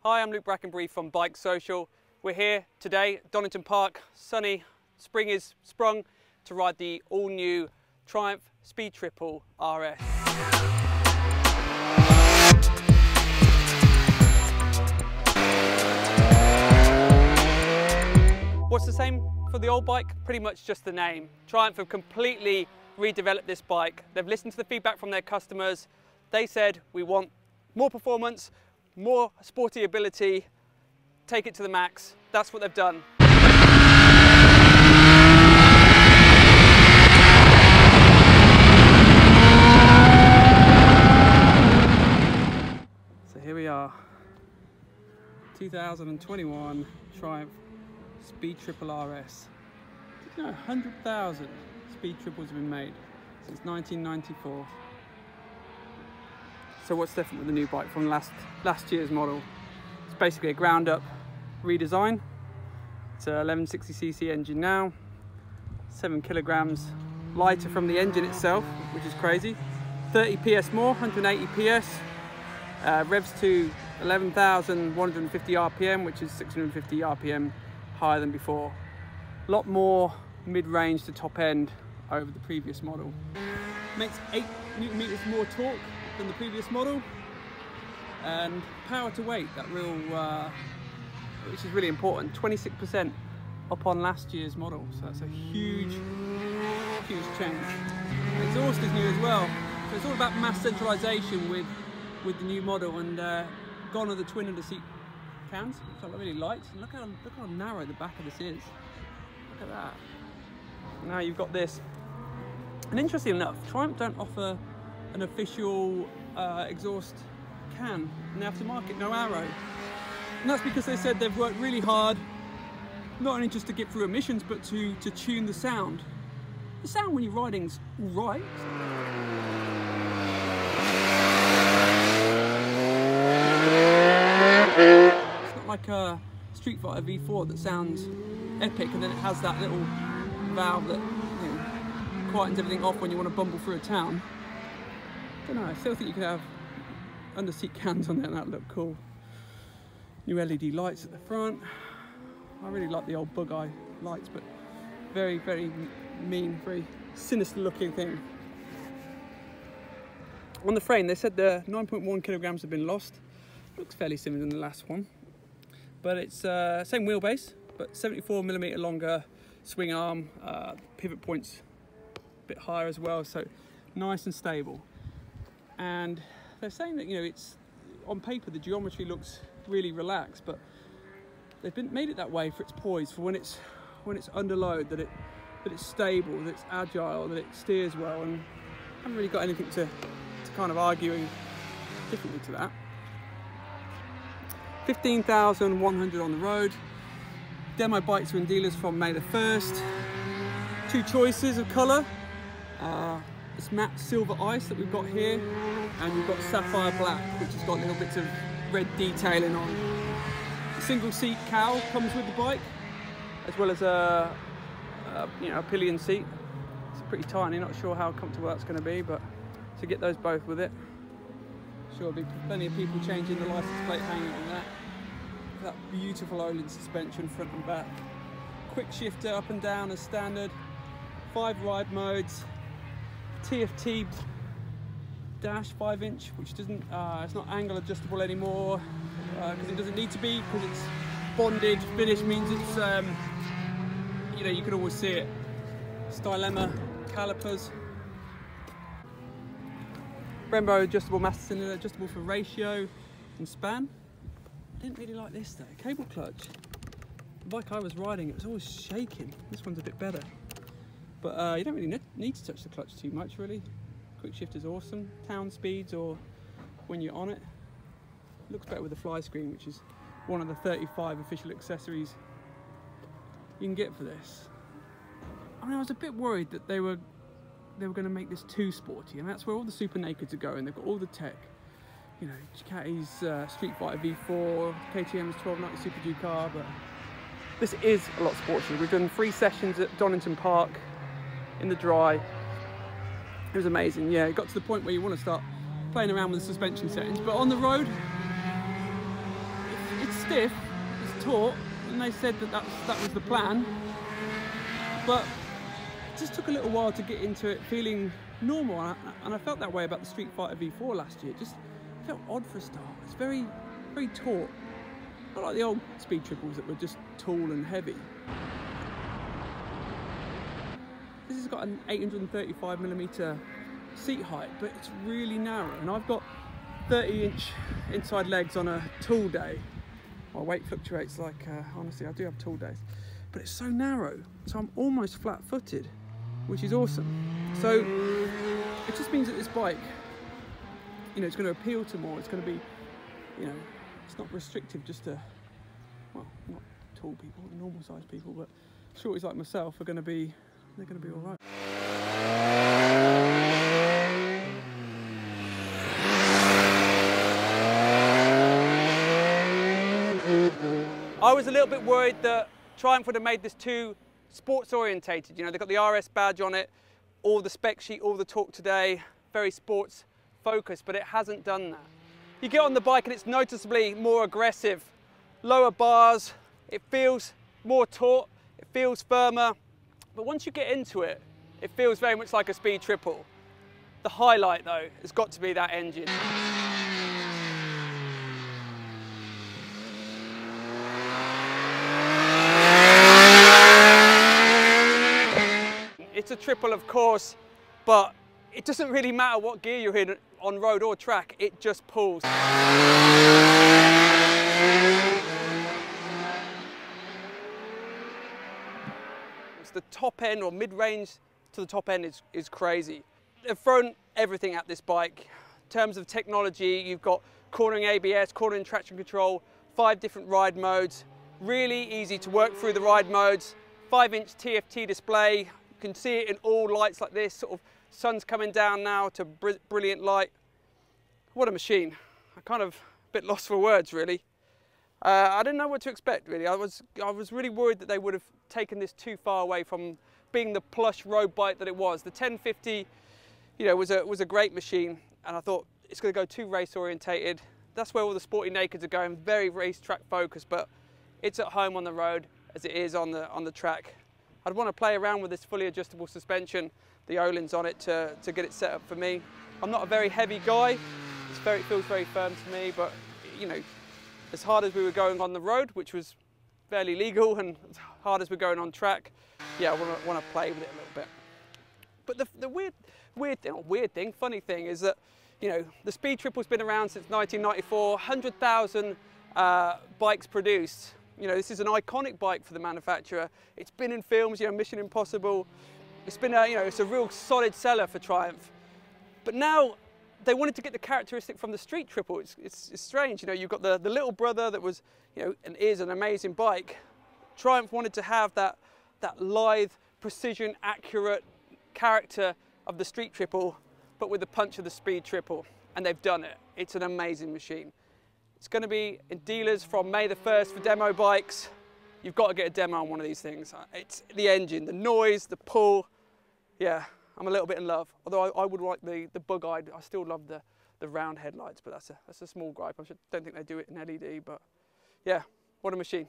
Hi, I'm Luke Brackenbury from BikeSocial. We're here today at Donington Park, sunny, spring is sprung, to ride the all-new Triumph Speed Triple RS. What's the same for the old bike? Pretty much just the name. Triumph have completely redeveloped this bike. They've listened to the feedback from their customers. They said, we want more performance, more sporty ability, take it to the max. That's what they've done. So here we are, 2021 Triumph Speed Triple RS. You know, 100,000 Speed Triples have been made since 1994. So what's different with the new bike from last year's model? It's basically a ground up redesign. It's a 1160cc engine now, 7 kilograms lighter from the engine itself, which is crazy. 30 PS more, 180 PS, revs to 11,150 RPM, which is 650 RPM higher than before. A lot more mid-range to top end over the previous model. Makes 8 Newton meters more torque than the previous model, and power to weight, that real, which is really important, 26% up on last year's model, so that's a huge change. The exhaust is new as well, so it's all about mass centralisation with the new model, and gone are the twin under seat cans, which I really liked. And look how narrow the back of this is. Look at that. Now you've got this, and interestingly enough, Triumph don't offer an official exhaust can in the aftermarket, no arrow. And that's because they said they've worked really hard, not only just to get through emissions, but to tune the sound. The sound when you're riding's all right. It's not like a streetfighter V4 that sounds epic and then it has that little valve that, you know, quietens everything off when you want to bumble through a town. I don't know, I still think you could have under seat cans on there and that look cool. New LED lights at the front. I really like the old bug eye lights, but very, very mean, very sinister looking thing. On the frame, they said the 9.1 kilograms have been lost. Looks fairly similar than the last one. But it's same wheelbase, but 74mm longer swing arm, pivot points a bit higher as well, so nice and stable. And they're saying that, you know, it's on paper the geometry looks really relaxed, but they've made it that way for its poise, for when it's under load, that it's stable, that it's agile, that it steers well, and I haven't really got anything to kind of arguing differently to that. 15,100 on the road. Demo bikes are in dealers from May the 1st. 2 choices of colour. It's matte silver ice that we've got here, and we've got sapphire black, which has got little bits of red detailing on. A single seat cowl comes with the bike, as well as a pillion seat. It's pretty tiny, not sure how comfortable that's going to be, but to get those both with it. Sure, there'll be plenty of people changing the license plate hanging on that. That beautiful Olin suspension front and back. Quick shifter up and down as standard. 5 ride modes. TFT dash 5-inch, which doesn't, it's not angle adjustable anymore because it doesn't need to be, because it's bonded finish means it's, you know, you can always see it. Stylema calipers. Brembo adjustable master cylinder, adjustable for ratio and span. I didn't really like this though. Cable clutch. The bike I was riding, it was always shaking. This one's a bit better. But you don't really need to touch the clutch too much, really. Quick shift is awesome. Town speeds or when you're on it. Looks better with the fly screen, which is one of the 35 official accessories you can get for this. I mean, I was a bit worried that they were going to make this too sporty, and that's where all the super nakeds are going. They've got all the tech. You know, Ducati's streetfighter V4, KTM's 1290 Super Ducar, but this is a lot sportier. We've done 3 sessions at Donington Park in the dry. It was amazing. Yeah, it got to the point where you want to start playing around with the suspension settings, but on the road, stiff, it's taut, and they said that that was the plan. But it just took a little while to get into it feeling normal, and I felt that way about the Streetfighter V4 last year. It just felt odd for a start. It's very, very taut. Not like the old speed triples that were just tall and heavy. This has got an 835mm seat height, but it's really narrow, and I've got 30-inch inside legs on a tool day. My weight fluctuates like, honestly, I do have tool days, but it's so narrow, so I'm almost flat-footed, which is awesome. So it just means that this bike, you know, it's going to appeal to more. It's going to be, you know, it's not restrictive just to, well, not tall people, normal sized people, but shorties like myself are going to be, they're going to be all right. I was a little bit worried that Triumph would have made this too sports orientated. You know, they've got the RS badge on it, all the spec sheet, all the talk today, very sports focused, but it hasn't done that. You get on the bike and it's noticeably more aggressive, lower bars, it feels more taut, it feels firmer, but once you get into it, it feels very much like a speed triple. The highlight though has got to be that engine. It's a triple, of course, but it doesn't really matter what gear you're in on road or track, it just pulls. It's the top end or mid-range to the top end is crazy. They've thrown everything at this bike. In terms of technology, you've got cornering ABS, cornering traction control, 5 different ride modes. Really easy to work through the ride modes. 5-inch TFT display. You can see it in all lights like this, sort of sun's coming down now to brilliant light. What a machine. I'm kind of a bit lost for words, really. I didn't know what to expect, really. I was really worried that they would have taken this too far away from being the plush road bike that it was. The 1050, you know, was a great machine, and I thought it's going to go too race orientated. That's where all the sporty nakeds are going, very racetrack focused, but it's at home on the road as it is on the track. I'd want to play around with this fully adjustable suspension, the O-lins on it to get it set up for me. I'm not a very heavy guy. It feels very firm to me, but you know, as hard as we were going on the road, which was fairly legal, and as hard as we're going on track, yeah, I want to play with it a little bit. But the funny thing is that, you know, the Speed Triple's been around since 1994, 100,000 bikes produced. You know, this is an iconic bike for the manufacturer. It's been in films, you know, Mission Impossible. It's been, you know, it's a real solid seller for Triumph. But now they wanted to get the characteristic from the Street Triple. It's strange, you know, you've got the little brother that was, you know, and is an amazing bike. Triumph wanted to have that lithe, precision, accurate character of the Street Triple, but with the punch of the Speed Triple, and they've done it. It's an amazing machine. It's going to be in dealers from May the 1st for demo bikes. You've got to get a demo on one of these things. It's the engine, the noise, the pull. Yeah, I'm a little bit in love. Although I would like the bug-eyed. I still love the round headlights, but that's a small gripe. I don't think they do it in LED, but yeah, what a machine.